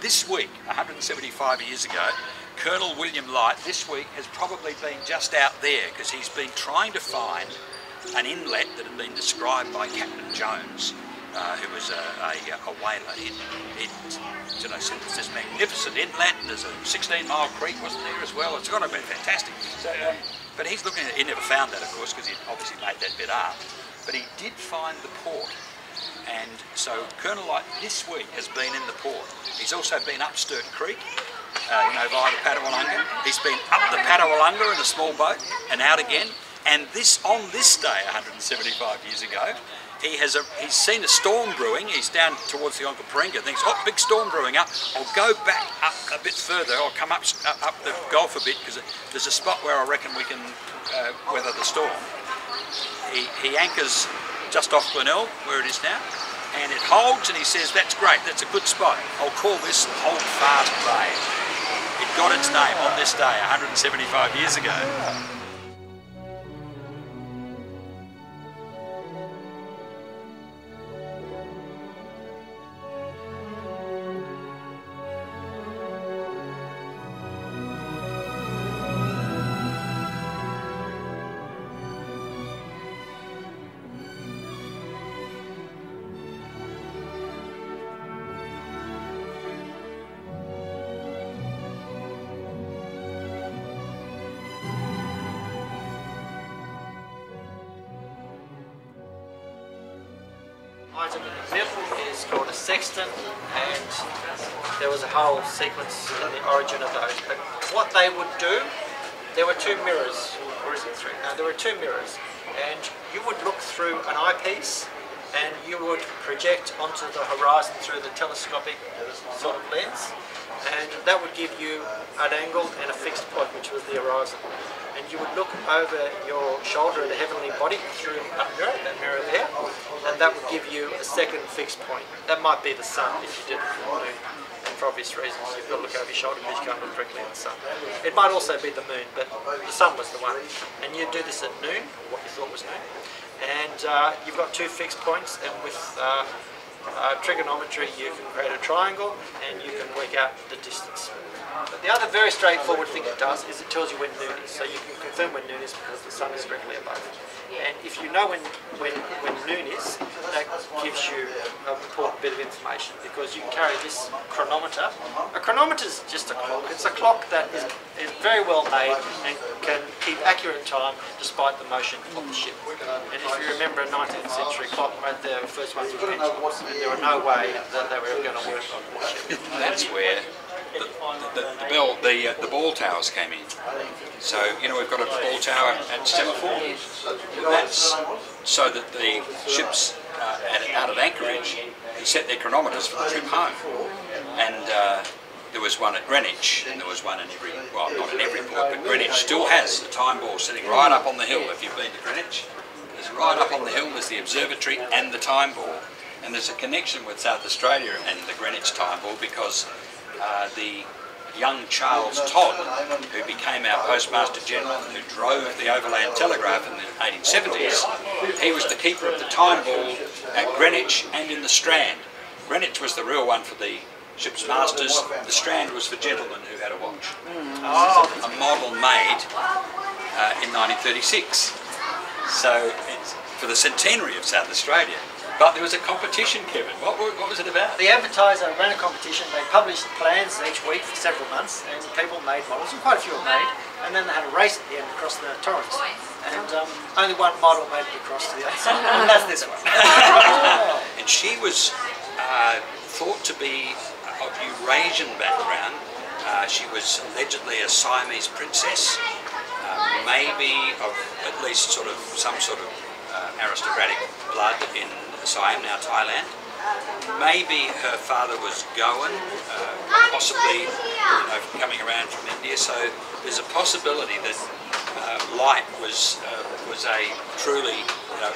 This week, 175 years ago, Colonel William Light this week has probably been just out there because he's been trying to find an inlet that had been described by Captain Jones, who was a whaler. You know, said there's this magnificent inlet, and there's a 16-mile creek, wasn't there, as well? It's got to be fantastic. So, but he's looking at it. He never found that, of course, because he obviously made that bit up. But he did find the port. And so Colonel Light this week has been in the port. He's also been up Sturt Creek, you know, via the Padawalunga. He's been up the Padawalunga in a small boat and out again. And on this day, 175 years ago, he's seen a storm brewing. He's down towards the Onkaparinga, thinks, oh, big storm brewing up. I'll go back up a bit further. I'll come up the Gulf a bit because there's a spot where I reckon we can weather the storm. He anchors just off Glenelg, where it is now, and it holds, and he says, that's great, that's a good spot. I'll call this Holdfast Bay. It got its name on this day 175 years ago. Item in the middle is called a sextant, and there was a whole sequence in the origin of those. But what they would do, there were two mirrors, or is it three? No, there were two mirrors, and you would look through an eyepiece and you would project onto the horizon through the telescopic sort of lens, and that would give you an angle and a fixed point, which was the horizon. And you would look over your shoulder at a heavenly body through a mirror, that mirror there, and that would give you a second fixed point. That might be the sun if you did it from the moon. And for obvious reasons, you've got to look over your shoulder because you can't look directly at the sun. It might also be the moon, but the sun was the one. And you do this at noon, or what you thought was noon. And you've got two fixed points, and with trigonometry you can create a triangle and you can work out the distance. But the other very straightforward thing it does is it tells you when noon is. So you can confirm when noon is because the sun is directly above it. And if you know when noon is, that gives you an important bit of information, because you can carry this chronometer. A chronometer is just a clock. It's a clock that is very well made and can keep accurate time despite the motion of the ship. And if you remember a 19th century clock, right there, the first ones were pendulums, and there were no way that they were ever going to work on a ship. That's where the ball towers came in. So, you know, we've got a ball tower at Semaphore. That's so that the ships out of anchorage can set their chronometers for the trip home. And there was one at Greenwich, and there was one in every, well, not in every port, but Greenwich still has the time ball sitting right up on the hill. If you've been to Greenwich, there's right up on the hill, there's the observatory and the time ball. And there's a connection with South Australia and the Greenwich time ball because the young Charles Todd, who became our Postmaster General and who drove the Overland Telegraph in the 1870s, he was the keeper of the time ball at Greenwich and in the Strand. Greenwich was the real one for the ship's masters, the Strand was for gentlemen who had a watch. This is a model made in 1936, so it's for the centenary of South Australia. But there was a competition, Kevin. What was it about? The advertiser ran a competition. They published plans each week for several months, and people made models, and quite a few were made. And then they had a race at the end across the Torrens. And only one model made it across to the other side, and that's this one. And she was thought to be of Eurasian background. She was allegedly a Siamese princess, maybe of at least some sort of aristocratic blood in Siam, now Thailand. Maybe her father was Goan, possibly coming around from India. So there's a possibility that Light was a truly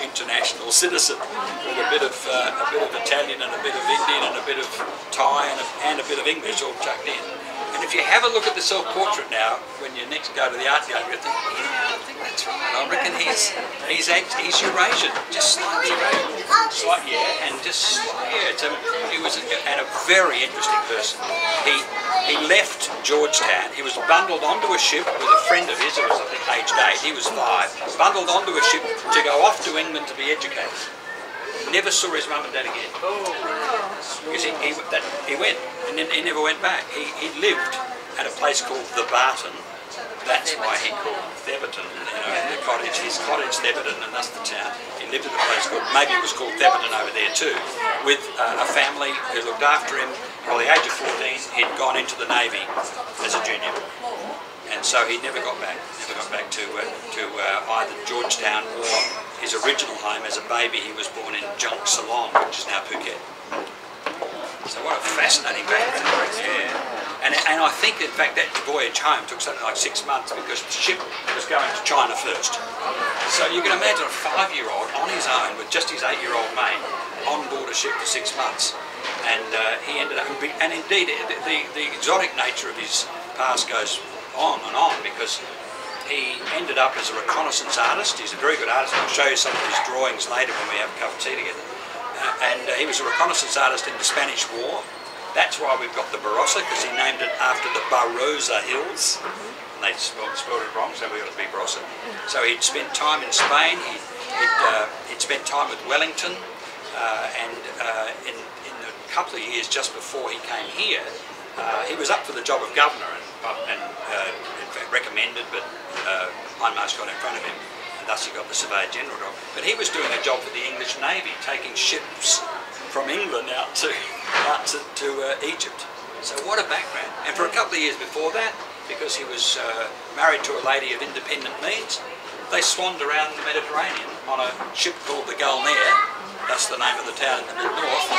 international citizen with a bit of Italian and a bit of Indian and a bit of Thai and a bit of English all tucked in. And if you have a look at the self-portrait now, when you next go to the art gallery, you think, yeah, I think that's right. I reckon he's Eurasian, just slightly Eurasian, slightly, yeah, and just yeah. So he was a very interesting person. He left Georgetown. He was bundled onto a ship with a friend of his who was I think aged 8. He was 5. Bundled onto a ship to go off to England to be educated. Never saw his mum and dad again. Because he went and then he never went back. He lived at a place called the Barton. That's why he called Theberton, the cottage, his cottage Theberton, and that's the town. He lived at a place called, maybe it was called Theberton over there too, with a family who looked after him. By the age of 14, he'd gone into the Navy as a junior. And so he never got back to either Georgetown or his original home. As a baby, he was born in Junk Ceylon, which is now Phuket. So what a fascinating background. Yeah. And I think, in fact, that voyage home took something like 6 months because the ship was going to China first. So you can imagine a 5-year-old on his own with just his 8-year-old mate on board a ship for 6 months. And he ended up, and indeed the exotic nature of his past goes on and on, because he ended up as a reconnaissance artist. He's a very good artist. I'll show you some of his drawings later when we have a cup of tea together. And he was a reconnaissance artist in the Spanish War. That's why we've got the Barossa, because he named it after the Barossa Hills. And they spelled it wrong, so we got it to be Barossa. So he'd spent time in Spain. He'd spent time with Wellington, and in the couple of years just before he came here, he was up for the job of governor and in fact recommended, but Hindmarsh got in front of him, and thus he got the Surveyor General job. But he was doing a job for the English Navy, taking ships from England out to Egypt. So what a background. And for a couple of years before that, because he was married to a lady of independent means, they swanned around the Mediterranean on a ship called the Gulnare. That's the name of the town in the mid-north,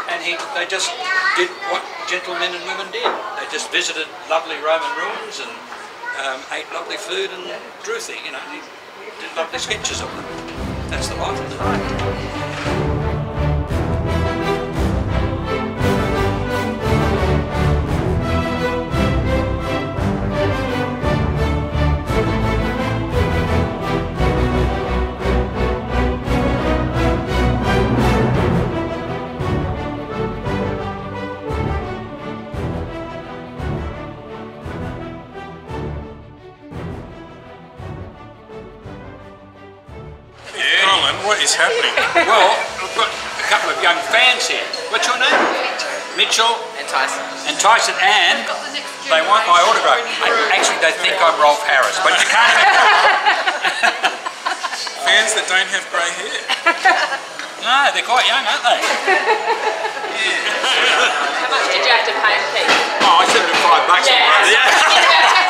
and they just did what gentlemen and women did. They just visited lovely Roman ruins and ate lovely food and drew things, he did lovely sketches of them. That's the life of the What is happening? Well, we've got a couple of young fans here. What's your name? Mitchell. And Tyson. And Tyson, and they want my autograph. Actually, they think I'm Rolf Harris, but you can't have Fans that don't have grey hair. No, they're quite young, aren't they? How much did you have to pay, Pete? Oh, I said $5. Yeah.